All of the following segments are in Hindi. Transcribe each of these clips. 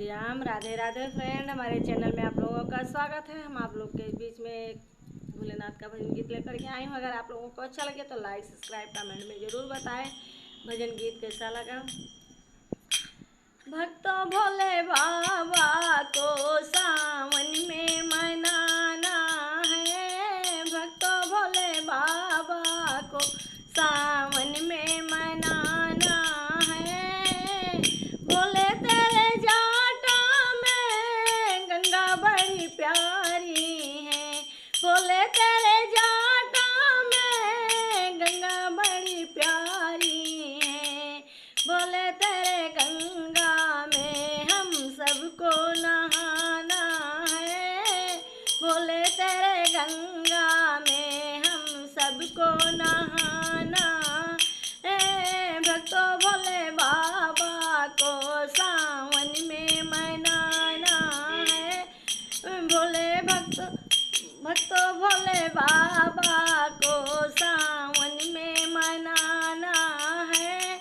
राम राधे राधे फ्रेंड, हमारे चैनल में आप लोगों का स्वागत है। हम आप लोग के बीच में एक भोलेनाथ का भजन गीत लेकर के आई हूँ। अगर आप लोगों को अच्छा लगे तो लाइक सब्सक्राइब कमेंट में ज़रूर बताएं भजन गीत कैसा लगा। भक्तों भोले बाबा को सावन में मनाना है, भक्तों भोले बाबा को सावन में मनाना है। भोले तेरे जाटा में गंगा बड़ी प्यारी है, भोले तेरे जाटा में गंगा बड़ी प्यारी है। भोले तेरे गंगा में हम सबको नहाना है, भोले तेरे गंगा में हम सबको नहाना है। भक्तों भोले बाबा को सावन में मनाना है, भक्तों भोले बाबा को सावन में मनाना है।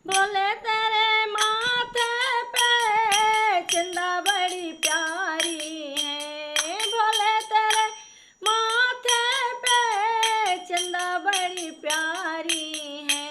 भोले तेरे माथे पे चंदा बड़ी प्यारी है, भोले तेरे माथे पे चंदा बड़ी प्यारी है।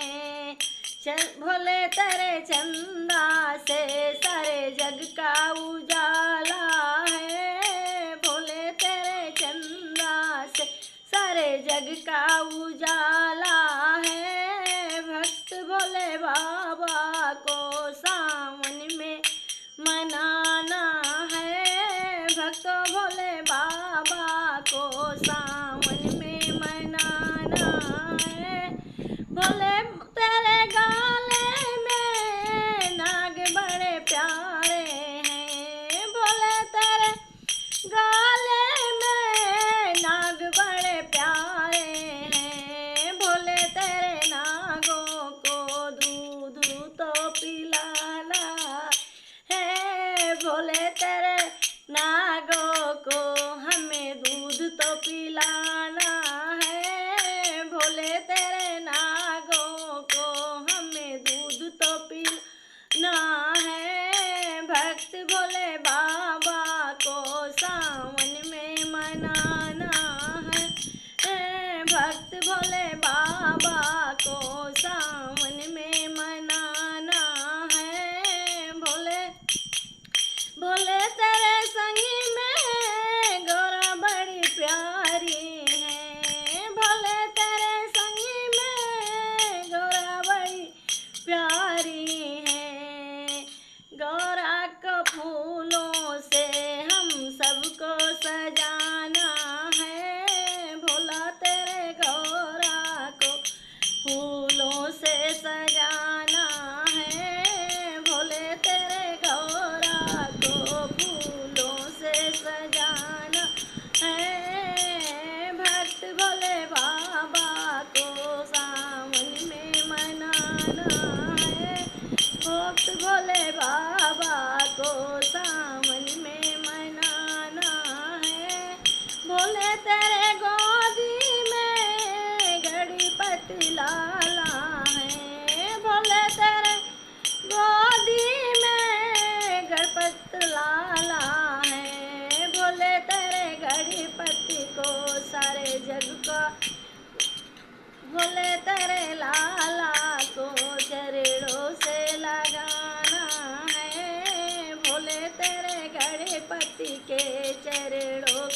भोले तेरे चंदा से सारे जग का उजाला है, भोले तेरे चंदा से सारे जग का उजाला है। भक्त भोले बाबा को सावन में मनाना है, भक्तों भोले बाबा को सावन में मनाना है। भोले तेरे गाले में नाग बड़े प्यारे हैं, भोले तेरे गाले में नाग बड़े प्यारे हैं। भोले तेरे नागों को दूध तो पिलाना है, भोले तेरे नागों को हमें दूध तो पिलाना है, भोले तेरे नागों को हमें दूध तो पिलाना है। भक्त भोले बाबा को सावन में मनाना है, भक्त भोले बाबा को सावन में मनाना है। भोले तेरे संगी में गौरा बड़ी प्यारी है, भोले तेरे संगी में गौरा बड़ी प्यारी है। गौरा को फूलों से हम सबको सजाना है, भोला तेरे गौरा को फूलों से सजाना है, भोले तेरे गौरा को फूलों से सजाना है। भक्त भोले बाबा को सावन में मनाना है, भक्त भोले बाबा को सावन में मनाना है। भोले तेरे गोदी में गणपति लाला है, भोले तेरे गोदी में गणपति लाला है। भोले तेरे गणपति को सारे जग का, भोले तेरे लाला को चरणों से लगाना है, भोले तेरे गणपति के चरणों